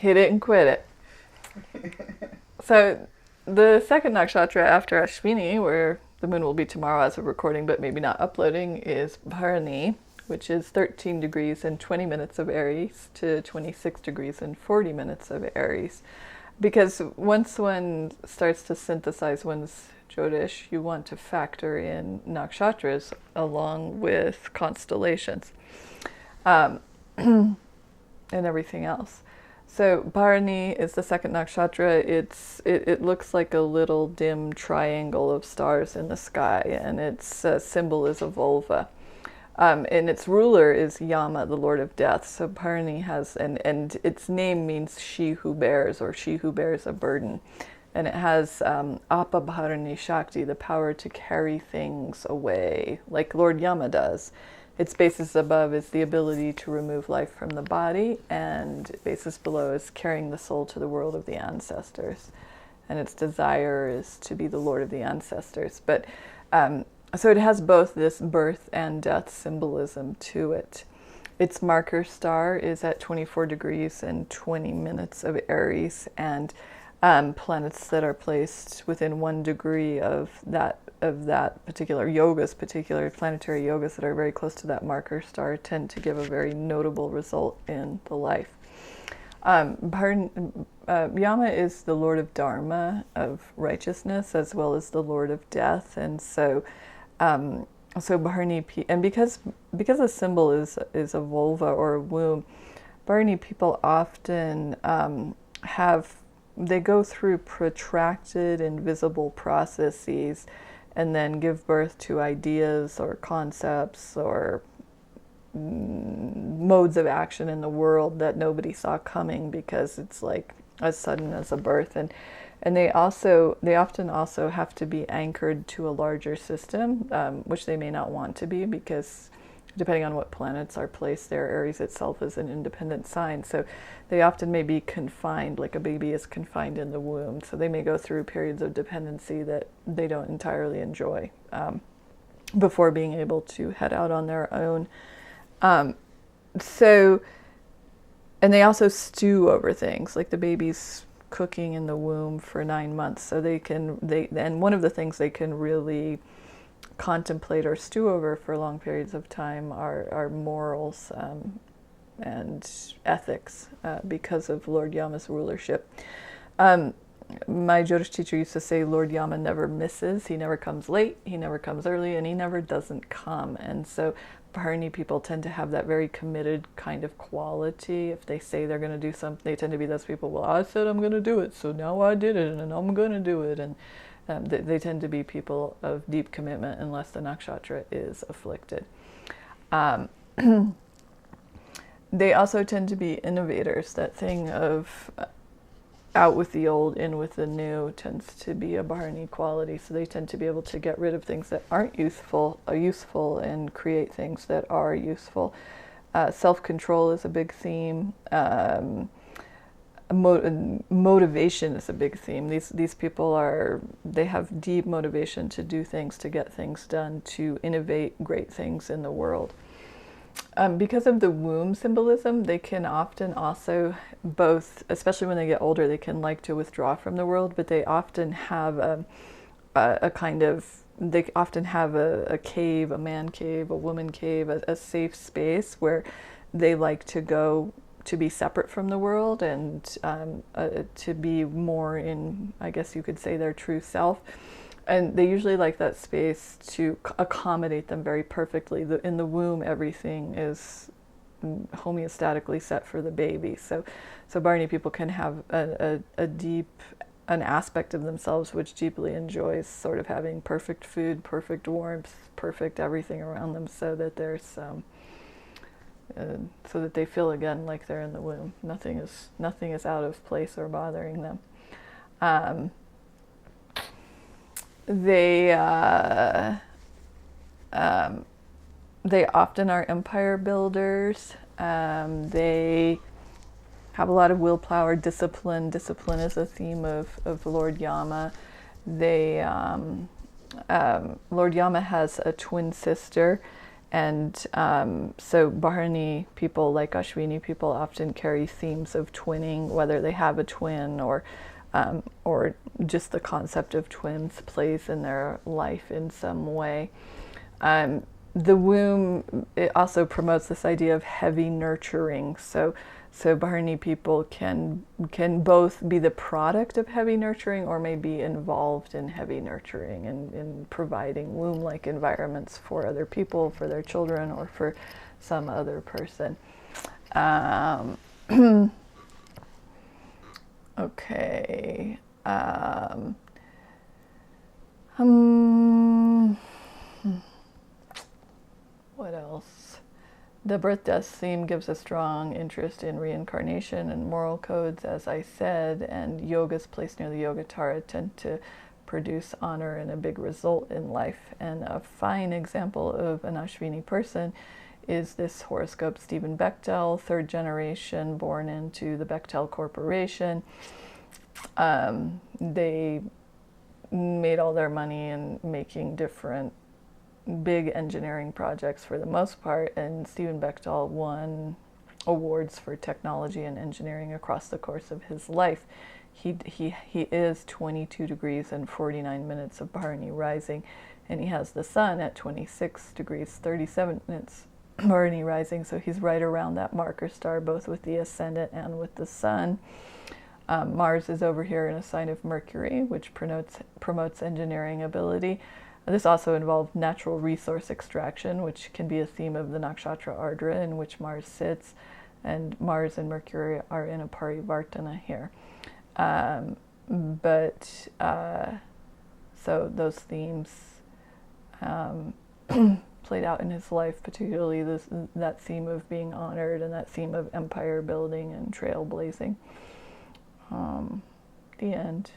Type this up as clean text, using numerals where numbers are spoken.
He didn't quit it. So the second nakshatra after Ashwini, where the moon will be tomorrow as of recording, but maybe not uploading, is Bharani, which is 13 degrees and 20 minutes of Aries to 26 degrees and 40 minutes of Aries. Because once one starts to synthesize one's Jyotish, you want to factor in nakshatras along with constellations and everything else. So Bharani is the second nakshatra. It looks like a little dim triangle of stars in the sky, and its symbol is a vulva. And its ruler is Yama, the Lord of Death. So Bharani has, and its name means she who bears, or she who bears a burden. And it has Apa Bharani Shakti, the power to carry things away, like Lord Yama does. Its basis above is the ability to remove life from the body, and basis below is carrying the soul to the world of the ancestors. And its desire is to be the Lord of the ancestors. But so it has both this birth and death symbolism to it. Its marker star is at 24 degrees and 20 minutes of Aries, and planets that are placed within 1 degree of that particular yogas, particular planetary yogas that are very close to that marker star, tend to give a very notable result in the life. Yama is the Lord of Dharma, of righteousness, as well as the Lord of death, and so Bharani, and because the symbol is a vulva or a womb, Bharani people often they go through protracted invisible processes and then give birth to ideas or concepts or modes of action in the world that nobody saw coming, because it's like as sudden as a birth. And they often also have to be anchored to a larger system, which they may not want to be, because depending on what planets are placed there, Aries itself is an independent sign. So they often may be confined, like a baby is confined in the womb. So they may go through periods of dependency that they don't entirely enjoy before being able to head out on their own. And they also stew over things, like the baby's cooking in the womb for 9 months. So and one of the things they can really contemplate or stew over for long periods of time are morals and ethics because of Lord Yama's rulership. My Jyotish teacher used to say Lord Yama never misses. He never comes late, he never comes early, and he never doesn't come. And so Bharani people tend to have that very committed kind of quality. If they say they're going to do something, they tend to be those people, well, I said I'm going to do it, so now I did it, and I'm going to do it. And they tend to be people of deep commitment unless the nakshatra is afflicted. They also tend to be innovators. That thing of out with the old, in with the new tends to be a Bharani quality. So they tend to be able to get rid of things that aren't useful and create things that are useful. Self-control is a big theme. Motivation is a big theme. These people they have deep motivation to do things, to get things done, to innovate great things in the world. Because of the womb symbolism, they can often also both, especially when they get older, they can like to withdraw from the world, but they often have a cave, a man cave, a woman cave, a safe space where they like to go to be separate from the world and to be more in, I guess you could say, their true self. And they usually like that space to accommodate them very perfectly. In the womb, everything is homeostatically set for the baby. So Bharani people can have an aspect of themselves which deeply enjoys sort of having perfect food, perfect warmth, perfect everything around them, so that there's so that they feel again like they're in the womb. Nothing is out of place or bothering them. They often are empire builders. They have a lot of willpower, discipline. Discipline is a theme of Lord Yama. Lord Yama has a twin sister, And so Bharani people, like Ashwini people, often carry themes of twinning, whether they have a twin or just the concept of twins plays in their life in some way. The womb, it also promotes this idea of heavy nurturing. So Bharani people can both be the product of heavy nurturing or may be involved in heavy nurturing and in providing womb-like environments for other people, for their children, or for some other person. Okay. What else? The birth-death theme gives a strong interest in reincarnation and moral codes, as I said, and yogas placed near the Yogatara tend to produce honor and a big result in life. And a fine example of an Ashwini person is this horoscope Stephen Bechtel, third generation, born into the Bechtel Corporation. They made all their money in making different big engineering projects for the most part, and Stephen Bechtel won awards for technology and engineering across the course of his life. He is 22 degrees and 49 minutes of Bharani rising, and he has the sun at 26 degrees 37 minutes Bharani rising, so he's right around that marker star, both with the ascendant and with the sun. Mars is over here in a sign of Mercury, which promotes engineering ability. This also involved natural resource extraction, which can be a theme of the Nakshatra Ardra in which Mars sits, and Mars and Mercury are in a Parivartana here. So those themes played out in his life, particularly that theme of being honored and that theme of empire building and trailblazing. The end.